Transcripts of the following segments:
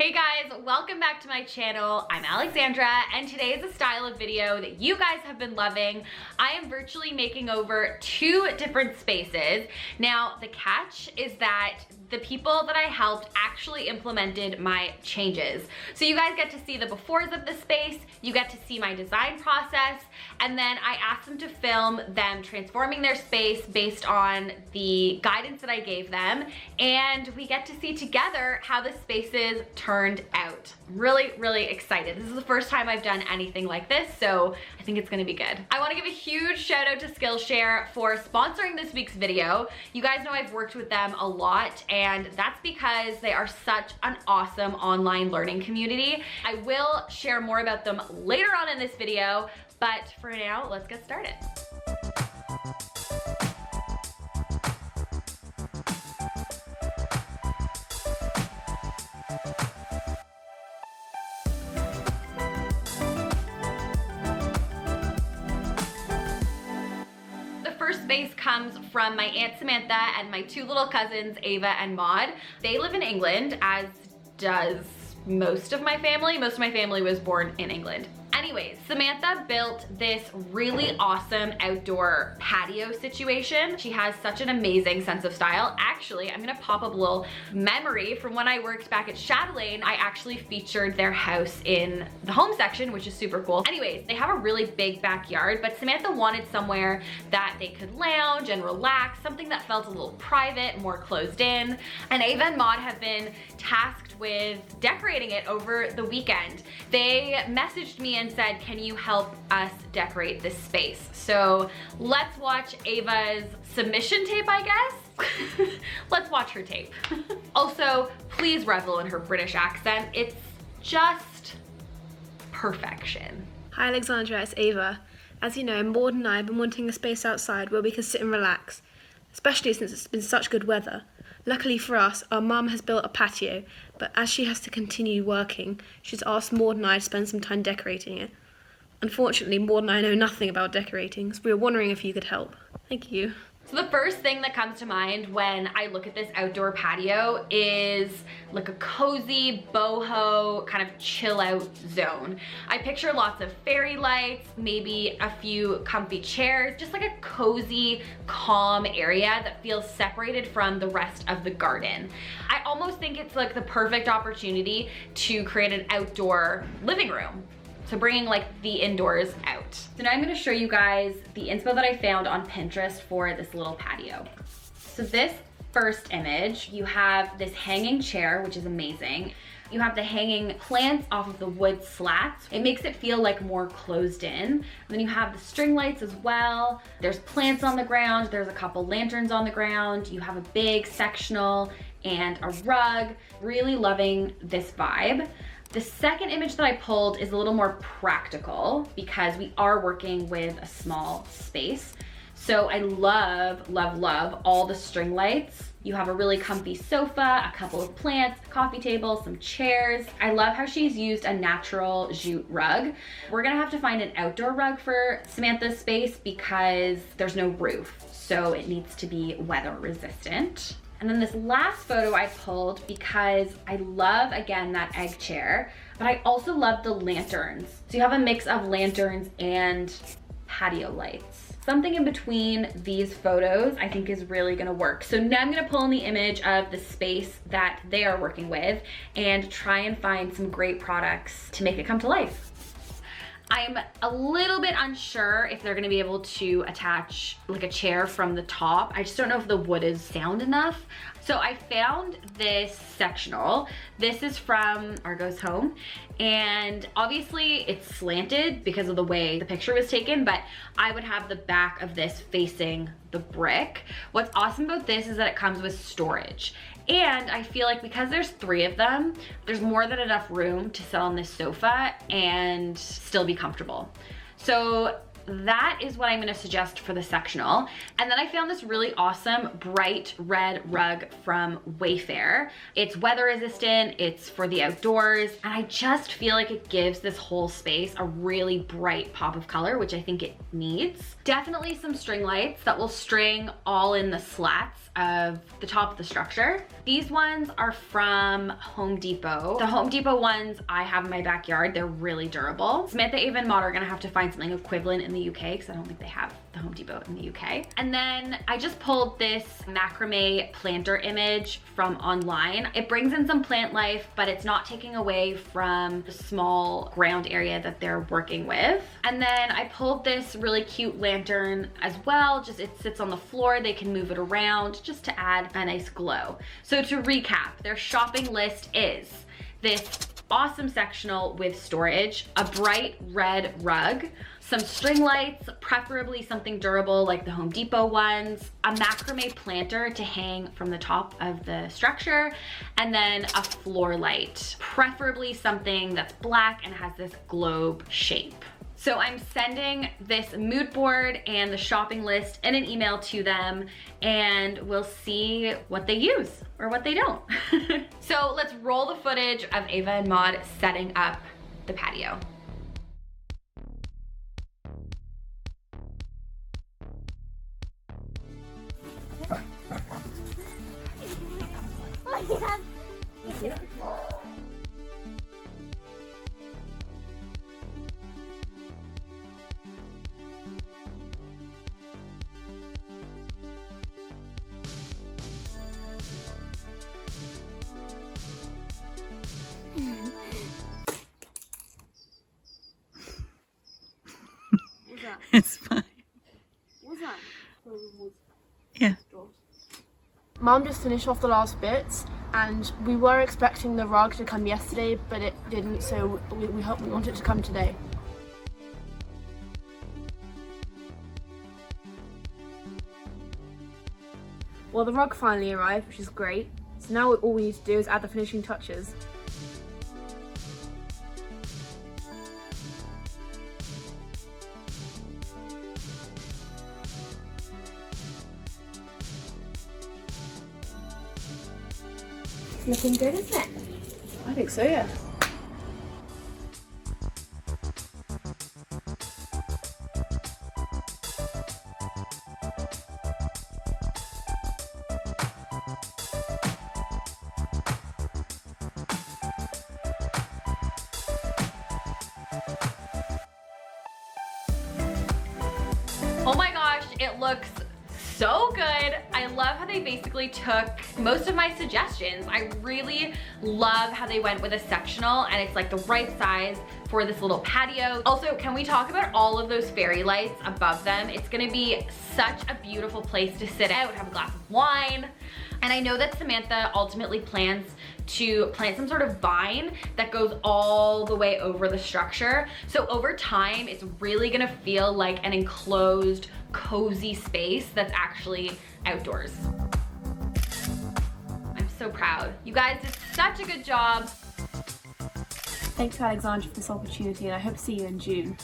Hey guys, welcome back to my channel. I'm Alexandra, and today is a style of video that you guys have been loving. I am virtually making over 2 different spaces. Now, the catch is that the people that I helped actually implemented my changes. So you guys get to see the befores of the space, you get to see my design process, and then I asked them to film them transforming their space based on the guidance that I gave them, and we get to see together how the spaces turned out. I'm really excited. This is the first time I've done anything like this, so I think it's gonna be good. I wanna give a huge shout out to Skillshare for sponsoring this week's video. You guys know I've worked with them a lot, and that's because they are such an awesome online learning community. I will share more about them later on in this video, but for now, let's get started. Space comes from my Aunt Samantha and my 2 little cousins, Ava and Maud. They live in England, as does most of my family. Most of my family was born in England. Anyways, Samantha built this really awesome outdoor patio situation. She has such an amazing sense of style. Actually, I'm gonna pop up a little memory from when I worked back at Chatelaine. I actually featured their house in the home section, which is super cool. Anyways, they have a really big backyard, but Samantha wanted somewhere that they could lounge and relax, something that felt a little private, more closed in. And Ava and Maud have been tasked with decorating it over the weekend. They messaged me and said, can you help us decorate this space? So let's watch Ava's submission tape, I guess. Let's watch her tape. Also, please revel in her British accent. It's just perfection. Hi Alexandra, it's Ava. As you know, Maud and I have been wanting a space outside where we can sit and relax, especially since it's been such good weather. Luckily for us, our mum has built a patio, but as she has to continue working, she's asked Maud and I to spend some time decorating it. Unfortunately, Maud and I know nothing about decorating, so we were wondering if you could help. Thank you. So the first thing that comes to mind when I look at this outdoor patio is like a cozy, boho, kind of chill out zone. I picture lots of fairy lights, maybe a few comfy chairs, just like a cozy, calm area that feels separated from the rest of the garden. I almost think it's like the perfect opportunity to create an outdoor living room. So bringing like the indoors out. So now I'm gonna show you guys the inspo that I found on Pinterest for this little patio. So this first image, you have this hanging chair, which is amazing. You have the hanging plants off of the wood slats. It makes it feel like more closed in. And then you have the string lights as well. There's plants on the ground. There's a couple lanterns on the ground. You have a big sectional and a rug. Really loving this vibe. The second image that I pulled is a little more practical because we are working with a small space. So I love all the string lights. You have a really comfy sofa, a couple of plants, a coffee table, some chairs. I love how she's used a natural jute rug. We're gonna have to find an outdoor rug for Samantha's space because there's no roof, so it needs to be weather resistant. And then this last photo I pulled because I love, again, that egg chair, but I also love the lanterns. So you have a mix of lanterns and patio lights. Something in between these photos I think is really gonna work. So now I'm gonna pull in the image of the space that they are working with and try and find some great products to make it come to life. I'm a little bit unsure if they're gonna be able to attach like a chair from the top. I just don't know if the wood is sound enough. So I found this sectional. This is from Argo's Home, and obviously it's slanted because of the way the picture was taken, but I would have the back of this facing the brick. What's awesome about this is that it comes with storage. And I feel like because there's 3 of them, there's more than enough room to sit on this sofa and still be comfortable. So that is what I'm gonna suggest for the sectional. And then I found this really awesome bright red rug from Wayfair. It's weather resistant, it's for the outdoors, and I just feel like it gives this whole space a really bright pop of color, which I think it needs. Definitely some string lights that will string all in the slats of the top of the structure. These ones are from Home Depot. The Home Depot ones I have in my backyard, they're really durable. Samantha, Ava, and Maud are gonna have to find something equivalent in the UK because I don't think they have the Home Depot in the UK. And then I just pulled this Macrame Planter image from online. It brings in some plant life, but it's not taking away from the small ground area that they're working with. And then I pulled this really cute lantern as well. Just it sits on the floor, they can move it around just to add a nice glow. So to recap, their shopping list is this awesome sectional with storage, a bright red rug, some string lights, preferably something durable like the Home Depot ones, a macrame planter to hang from the top of the structure, and then a floor light, preferably something that's black and has this globe shape. So I'm sending this mood board and the shopping list in an email to them, and we'll see what they use or what they don't. So let's roll the footage of Ava and Maud setting up the patio. It's fine. What's that? Yeah. Mum just finished off the last bits, and we were expecting the rug to come yesterday, but it didn't, so we want it to come today. Well, the rug finally arrived, which is great. So now all we need to do is add the finishing touches. Looking good, isn't it? I think so, yeah. Oh my gosh, it looks so good. I love how they basically took most of my suggestions. I really love how they went with a sectional, and it's like the right size for this little patio. Also, can we talk about all of those fairy lights above them? It's gonna be such a beautiful place to sit out, have a glass of wine. And I know that Samantha ultimately plans to plant some sort of vine that goes all the way over the structure. So over time, it's really gonna feel like an enclosed, cozy space that's actually outdoors. I'm so proud. You guys did such a good job. Thanks, Alexandra, for this opportunity, and I hope to see you in June.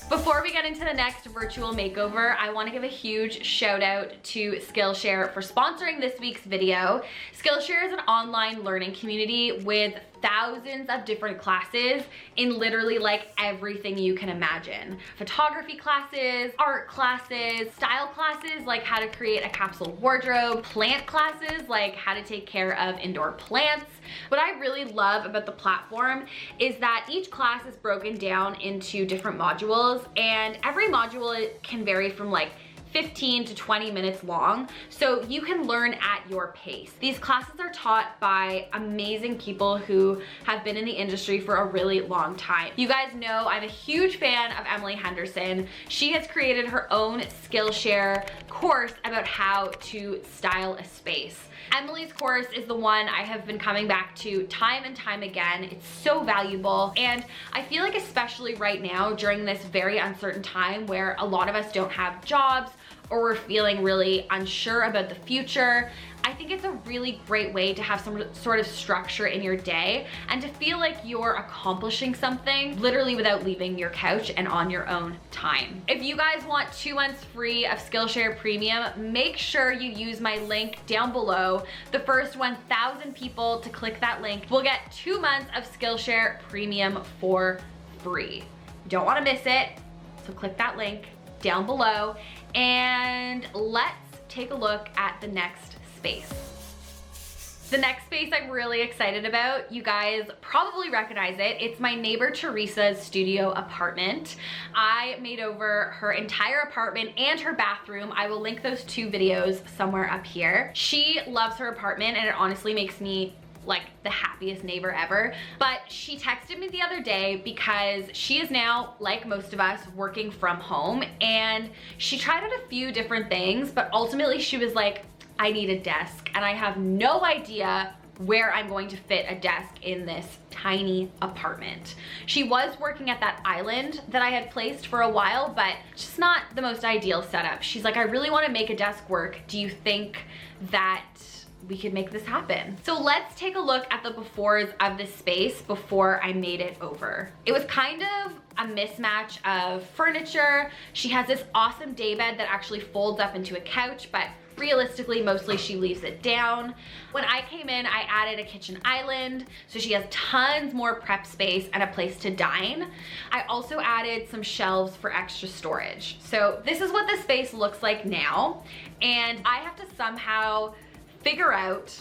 Before we get into the next virtual makeover, I want to give a huge shout out to Skillshare for sponsoring this week's video. Skillshare is an online learning community with thousands of different classes in literally like everything you can imagine. Photography classes, art classes, style classes like how to create a capsule wardrobe, plant classes like how to take care of indoor plants. What I really love about the platform is that each class is broken down into different modules, and every module can vary from like 15 to 20 minutes long, so you can learn at your pace. These classes are taught by amazing people who have been in the industry for a really long time. You guys know I'm a huge fan of Emily Henderson. She has created her own Skillshare course about how to style a space. Emily's course is the one I have been coming back to time and time again. It's so valuable, and I feel like especially right now during this very uncertain time where a lot of us don't have jobs or we're feeling really unsure about the future, I think it's a really great way to have some sort of structure in your day and to feel like you're accomplishing something literally without leaving your couch and on your own time. If you guys want 2 months free of Skillshare Premium, make sure you use my link down below. The first 1,000 people to click that link will get 2 months of Skillshare Premium for free. You don't want to miss it, so click that link down below and let's take a look at the next space. The next space I'm really excited about, you guys probably recognize it. It's my neighbor Teresa's studio apartment. I made over her entire apartment and her bathroom. I will link those 2 videos somewhere up here. She loves her apartment and it honestly makes me like the happiest neighbor ever. But she texted me the other day because she is now, like most of us, working from home, and she tried out a few different things, but ultimately she was like, I need a desk and I have no idea where I'm going to fit a desk in this tiny apartment. She was working at that island that I had placed for a while, but just not the most ideal setup. She's like, I really want to make a desk work. Do you think that we could make this happen? So let's take a look at the befores of this space before I made it over. It was kind of a mismatch of furniture. She has this awesome daybed that actually folds up into a couch, but realistically, mostly she leaves it down. When I came in, I added a kitchen island, so she has tons more prep space and a place to dine. I also added some shelves for extra storage. So this is what the space looks like now, and I have to somehow figure out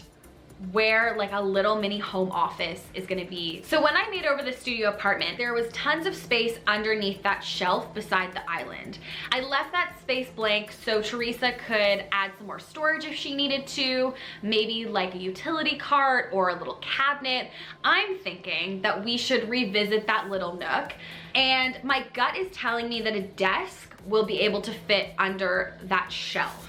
where like a little mini home office is gonna be. So when I made over the studio apartment, there was tons of space underneath that shelf beside the island. I left that space blank so Teresa could add some more storage if she needed to, maybe like a utility cart or a little cabinet. I'm thinking that we should revisit that little nook, and my gut is telling me that a desk will be able to fit under that shelf.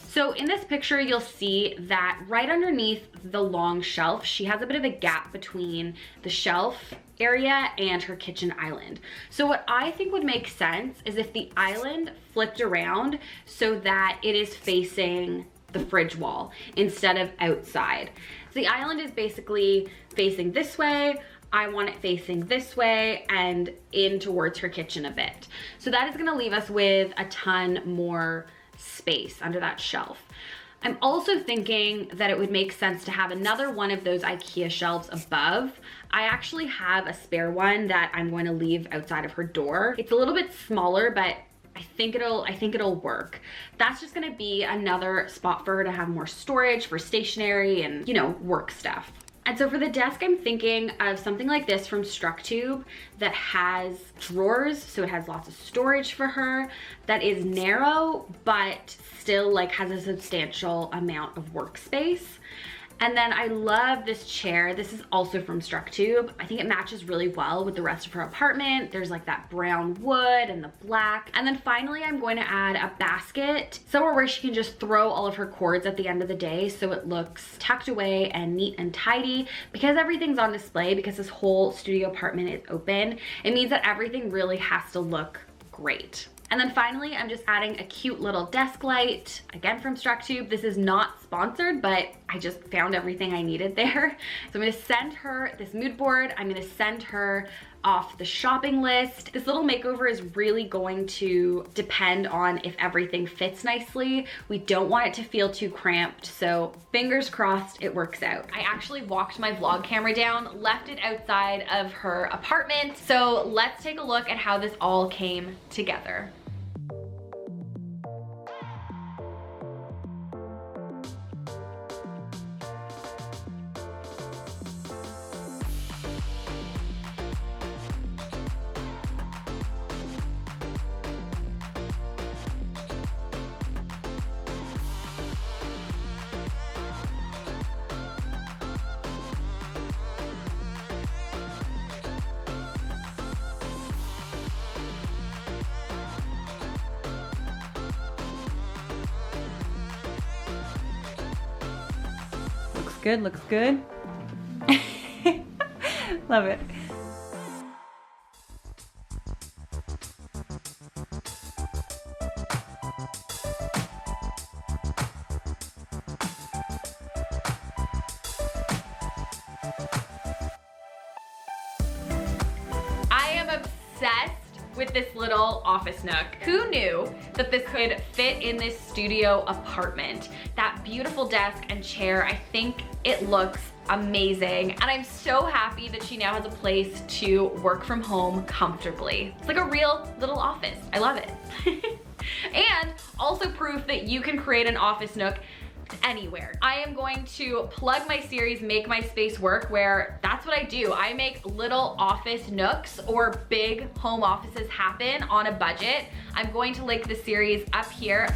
So in this picture, you'll see that right underneath the long shelf, she has a bit of a gap between the shelf area and her kitchen island. So what I think would make sense is if the island flipped around so that it is facing the fridge wall instead of outside. So the island is basically facing this way. I want it facing this way and in towards her kitchen a bit. So that is gonna leave us with a ton more space under that shelf. I'm also thinking that it would make sense to have another one of those IKEA shelves above. I actually have a spare one that I'm going to leave outside of her door. It's a little bit smaller, but I think it'll work. That's just gonna be another spot for her to have more storage for stationery and, you know, work stuff. And so for the desk, I'm thinking of something like this from StruckTube that has drawers, so it has lots of storage for her, that is narrow, but still like has a substantial amount of workspace. And then I love this chair. This is also from StruckTube. I think it matches really well with the rest of her apartment. There's like that brown wood and the black. And then finally, I'm going to add a basket, somewhere where she can just throw all of her cords at the end of the day so it looks tucked away and neat and tidy. Because everything's on display, because this whole studio apartment is open, it means that everything really has to look great. And then finally, I'm just adding a cute little desk light, again from StruckTube. This is not sponsored, but I just found everything I needed there. So I'm gonna send her this mood board. I'm gonna send her off the shopping list. This little makeover is really going to depend on if everything fits nicely. We don't want it to feel too cramped, so fingers crossed it works out. I actually walked my vlog camera down, left it outside of her apartment. So let's take a look at how this all came together. Good, looks good. Love it. obsessed with this little office nook. Who knew that this could fit in this studio apartment? That beautiful desk and chair, I think it looks amazing. And I'm so happy that she now has a place to work from home comfortably. It's like a real little office. I love it. And also proof that you can create an office nook anywhere. I am going to plug my series Make My Space Work, where that's what I do. I make little office nooks or big home offices happen on a budget. I'm going to link the series up here.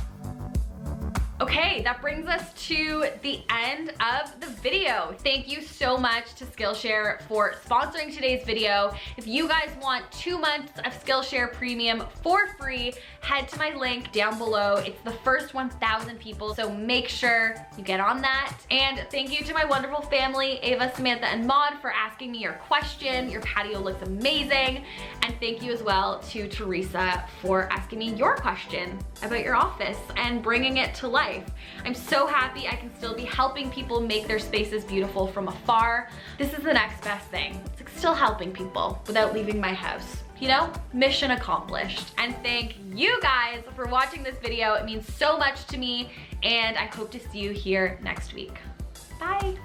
Okay, that brings us to the end of the video. Thank you so much to Skillshare for sponsoring today's video. If you guys want 2 months of Skillshare Premium for free, head to my link down below. It's the first 1,000 people, so make sure you get on that. And thank you to my wonderful family, Ava, Samantha, and Maud, for asking me your question. Your patio looks amazing. And thank you as well to Teresa for asking me your question about your office and bringing it to life. I'm so happy I can still be helping people make their spaces beautiful from afar. This is the next best thing. It's like still helping people without leaving my house. You know, mission accomplished. And thank you guys for watching this video. It means so much to me, and I hope to see you here next week. Bye.